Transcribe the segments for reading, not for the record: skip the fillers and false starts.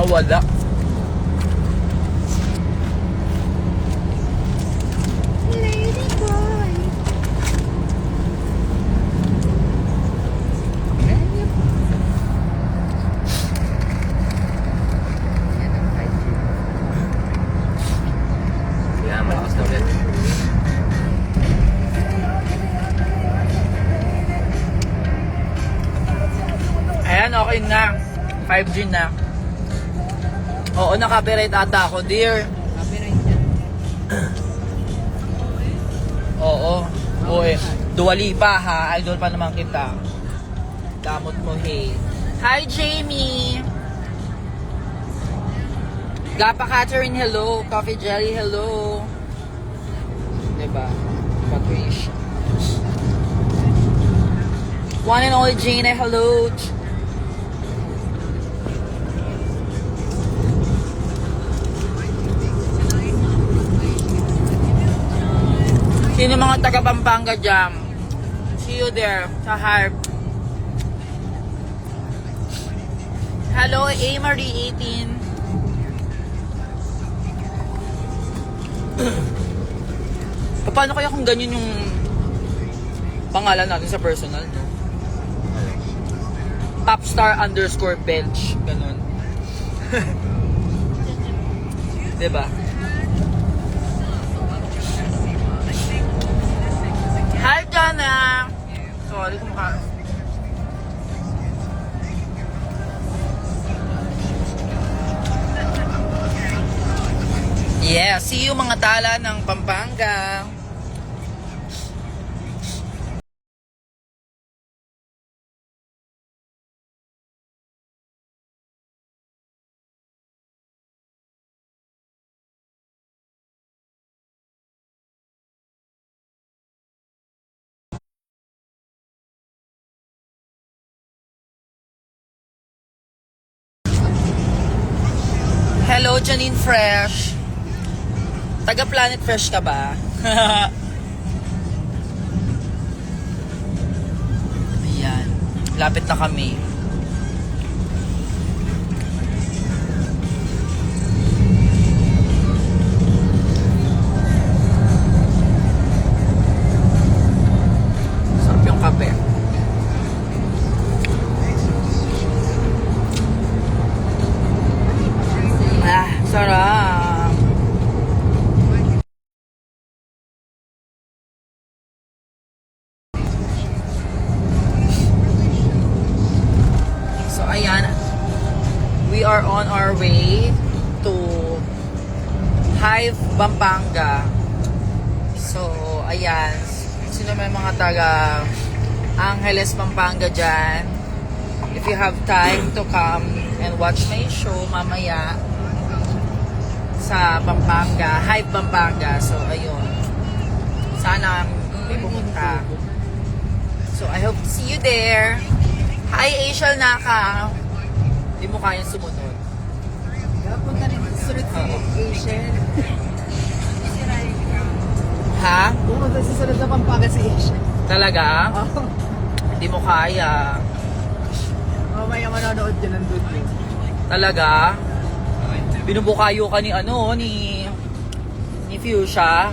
Nawala. Lady boy. Yan, malakas na ulit. Ayan, okay na. 5G na. Oo, na-copyright ata ako, dear. Copyright yan. Oo. Oo eh. Dua Lipa ha. Idol pa naman kita. Damot mo, hey. Hi, Jamie! Gapa Catherine, hello. Coffee Jelly, hello. Diba? Patricia. One and only Jane, hello. Sino mga taga Pampanga dyan? See you there sa Harp. Hello, A. Marie 18. Paano kaya kung ganyan yung pangalan natin sa personal, no? Popstar_bench. Ganun. Diba? Hi, Jana! Sorry kung Yeah, see you mga tala ng Pampanga. Hello, Janine Fresh. Taga Planet Fresh ka ba? Ayan. Lapit na kami. Sarap yung kape. Ah, sarap. So, ayan. We are on our way to Hive, Pampanga. So, ayan. Sino may mga taga Angeles, Pampanga dyan? If you have time to come and watch my show mamaya sa Pampanga, Hive, Pampanga. So, ayun. Sana may pumunta. So, I hope to see you there. Hi, Asial Naka. Hindi mo kayang sumunod. Punta rin sa sulit si Asian. Ha? Pumunta sa sulit na Pampanga si Asian. Talaga? Oo. Hindi mo kaya. Mamaya manonood dyan ng dude. Talaga? Binubukayo ka ni ni Fuchsia.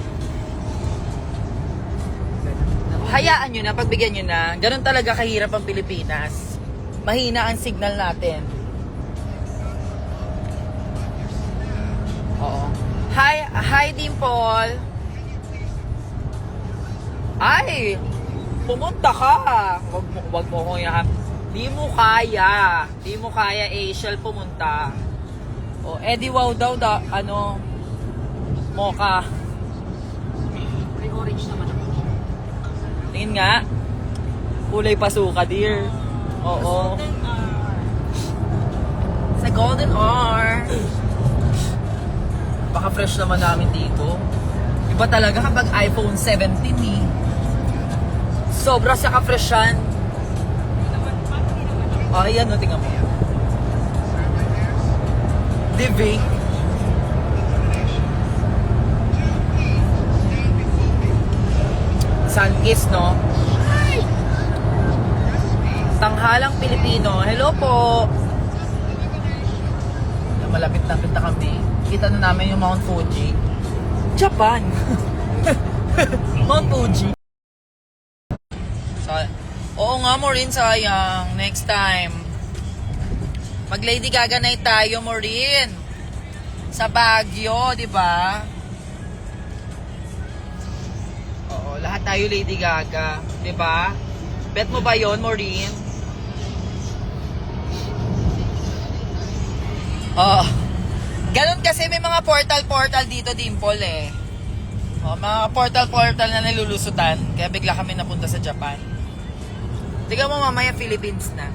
Hayaan nyo na, pagbigyan nyo na. Ganun talaga kahirap ang Pilipinas. Mahina ang signal natin. Oo. Hi Dimple. Ay, pumunta ka. Wag mo kong yahan. Di mo kaya, Asial, pumunta. O, Eddie Wow daw, mocha. May orange naman ako. Tingin nga. Kulay pasuka, dear. Oo. Sa Golden R. Baka fresh naman namin dito. Iba talaga kapag iPhone 17 eh. Sobra siya ka-fresh yan. Oh, ayan, no, tingnan mo. Living. Sunkiss, no? Hi! Tanghalang Pilipino. Hello po. malapit-lapit na kami. Kita na namin yung Mount Fuji. Japan! Mount Fuji. Oo nga, Maureen, sayang. Next time. Mag Lady Gaga night tayo, Maureen. Sa Baguio, di ba? Oo, lahat tayo Lady Gaga. Di ba? Bet mo ba yon, Maureen? Oo. Ganun kasi may mga portal dito, Dimple eh. Mga portal na nilulusutan. Kaya bigla kami napunta sa Japan. Tignan mo mamaya Philippines na.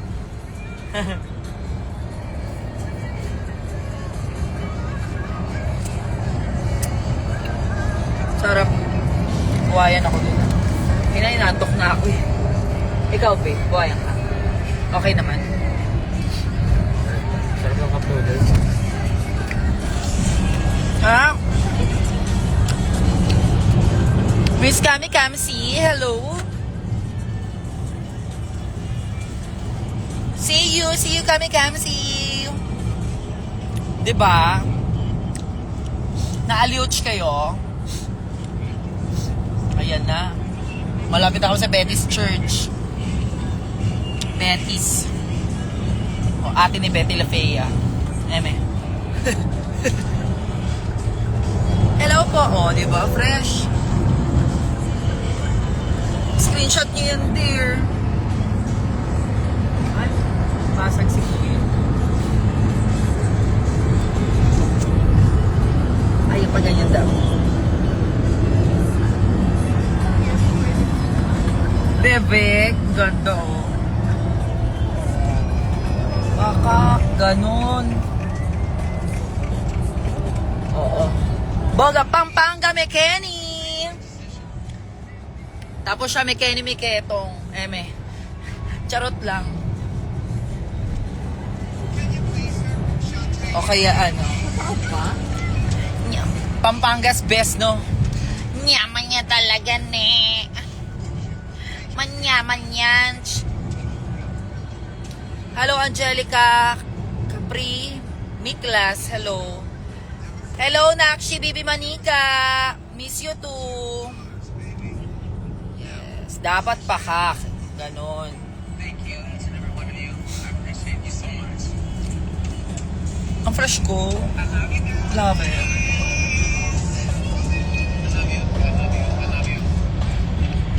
Sarap. Buhayan ako dun. Inaantok na ako eh. Ikaw, babe, buhayan ka. Okay naman. Sarap ng cup noodles. Ha? Miss Kami Kamsi, hello. See you Kami Kamsi. Diba? Na-aliouch kayo? Ayan na. Malapit ako sa Betis Church. Betis. O, ate ni Betty Lafea. Eme. Hello po. O, diba? Fresh. Screenshot niyo yan, dear. Ay, pasag si Kuya. Ay, pa ganyan daw. Bebek, ganda oh. Baka, ganun. Oo. Boga, Pampanga, may Kenny. Tapos siya may Kenny, may Ketong. Eme. Charot lang. O kaya ano. Totoo ba? Pampanga's best, no? Nyaman niya talaga, ne. Manyaman yan. Hello, Angelica. Capri. Miklas, hello. Hello, Nakshi, Bibi Manika. Miss you too. Yes, dapat pakak. Ganon. Ang fresh ko. Love it.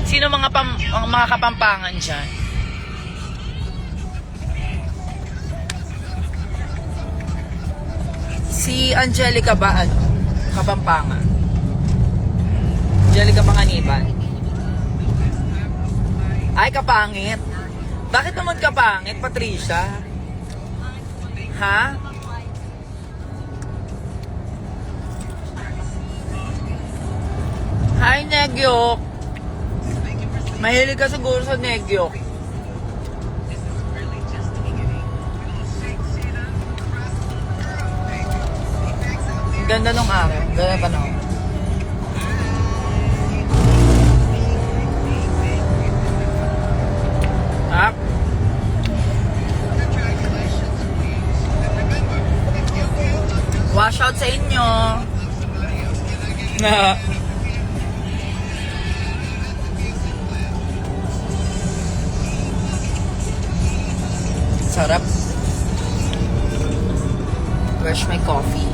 Sino mga kapampangan dyan? Si Angelica ba ano? Kapampangan? Angelica Panganiban? Ay, kapangit. Bakit naman kapangit, Patricia? Ha? Hi, Nagyok. Mahilig ka siguro sa Nagyok. Ang ganda nung araw. Ganda pa nung. Up. Wash out sa inyo. Na. Sarap. Where's my coffee?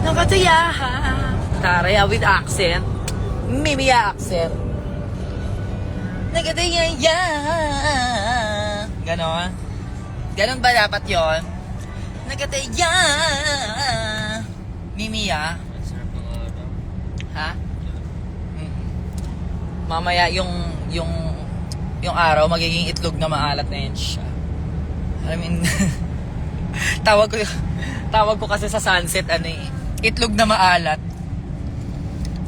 Nakataya. Taraya with accent. Mimiya accent. Nakataya. Ganon. Ganon ba dapat yon? Nakataya. Mimiya. Ha? Mamaya yung araw magiging itlog na maalat na yun siya. I mean, tawag ko kasi sa sunset ano eh. Itlog na maalat.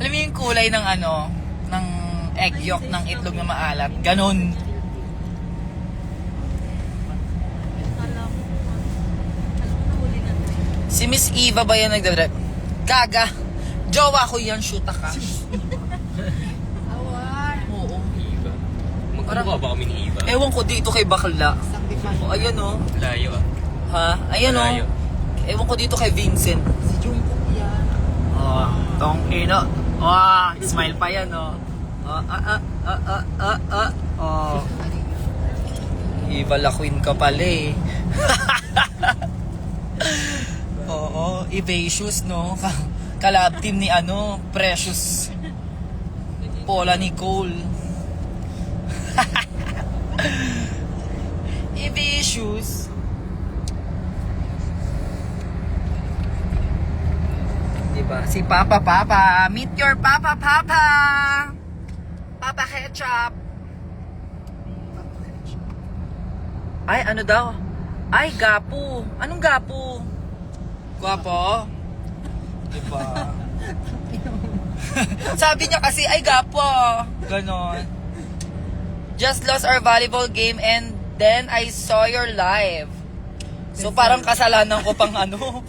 Alam mo yung kulay ng ano, ng egg yolk ng itlog na maalat. Ganon. Si Miss Eva ba yan nagdadrive? Gaga. Jowa ko yan, shoot ka. Awan. Oo. Iba. Magkamukha ba kami ni Iba? Ewan ko dito kay Bakla. Isang dipan. O, ayan o. Layo ah. Ha? Ayan o. Malayo. Ewan ko dito kay Vincent. Si Jungkook yan. Oh, tong ino. Oh, smile pa yan oh. Oh. Ivala Queen ka pala eh. Oo, Evasius no. Kalab team ni ano, Precious. Paula Nicole. Evasius. Diba? Si Papa. Meet your Papa. Papa Ketchup. Ay, ano daw? Ay, gapo. Anong gapo? Gwapo? Diba? Sabi niya kasi, ay, gapo. Ganon. Just lost our volleyball game and then I saw your live. So, parang kasalanan ko pang ano.